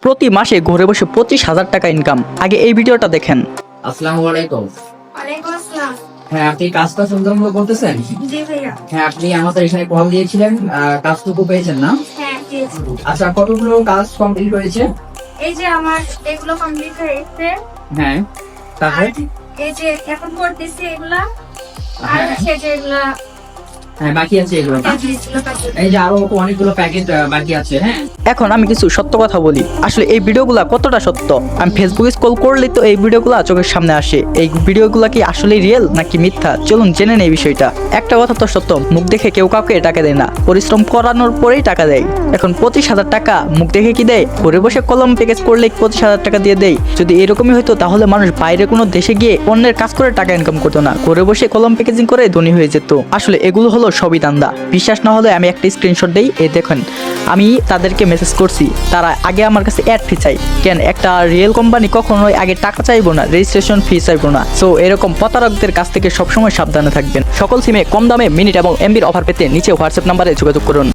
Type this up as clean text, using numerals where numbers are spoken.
প্রতি মাসে ঘরে বসে 25,000 টাকা ইনকাম। আগে এই ভিডিওটা দেখেন। আসসালামু আলাইকুম। ওয়ালাইকুম আসসালাম। হ্যাঁ, আপনি কাজটা সুন্দরভাবে করতেছেন? জি ভাইয়া। হ্যাঁ, আপনি আমাদের এখানে কল দিয়েছিলেন, কাজটুকু পেয়েছেন না? হ্যাঁ পেয়েছি। আচ্ছা, কতগুলো কাজ কমপ্লিট হয়েছে? এই যে আমার এগুলো কমপ্লিট হয়েছে। হ্যাঁ, তারপরে? আর এই যে এখন করতেছি এগুলা। আর হ্যাঁ। হচ্ছে যে এগুলা হ্যাঁ, বাকি আছে এগুলো না? দিয়েছিল কাজে। এই যে আরো অনেকগুলো প্যাকেট বাকি আছে। হ্যাঁ, এখন আমি কিছু সত্য কথা বলি, আসলে এই ভিডিওগুলা কতটা সত্য। আমি ফেসবুকে স্ক্রল করলে তো এই ভিডিওগুলা চোখের সামনে আসে। এই ভিডিওগুলা কি আসলে রিয়েল নাকি মিথ্যা, চলুন জেনে নেই বিষয়টা। একটা কথা তো সত্য, মুখ দেখে কেউ কাউকে টাকা দেয় না, পরিশ্রম করানোর পরেই টাকা দেয়। এখন 25,000 টাকা মুখ দেখে কি দেয়? ঘরে বসে কলম প্যাকেজ করলে 25,000 টাকা দিয়ে দেয়। যদি এরকমই হতো তাহলে মানুষ বাইরে কোনো দেশে গিয়ে অন্যের কাজ করে টাকা ইনকাম করতো না, ঘরে বসে কলম প্যাকেজিং করে ধনী হয়ে যেত। আসলে এগুলো হলো সবই দান্দা। বিশ্বাস না হলে আমি একটা স্ক্রিনশট দেই, এই দেখেন। আমি তাদেরকে মেসেজ করছি, তারা আগে আমার কাছে অ্যাড ফি চাই। কেন, একটা রিয়েল কোম্পানি কখনোই আগে টাকা চাইবো না, রেজিস্ট্রেশন ফি চাইবো না। সো এরকম প্রতারকদের কাছ থেকে সবসময় সাবধানে থাকবেন। সকল সিমে কম দামে মিনিট এবং এমবির অফার পেতে নিচে হোয়াটসঅ্যাপ নাম্বারে যোগাযোগ করুন।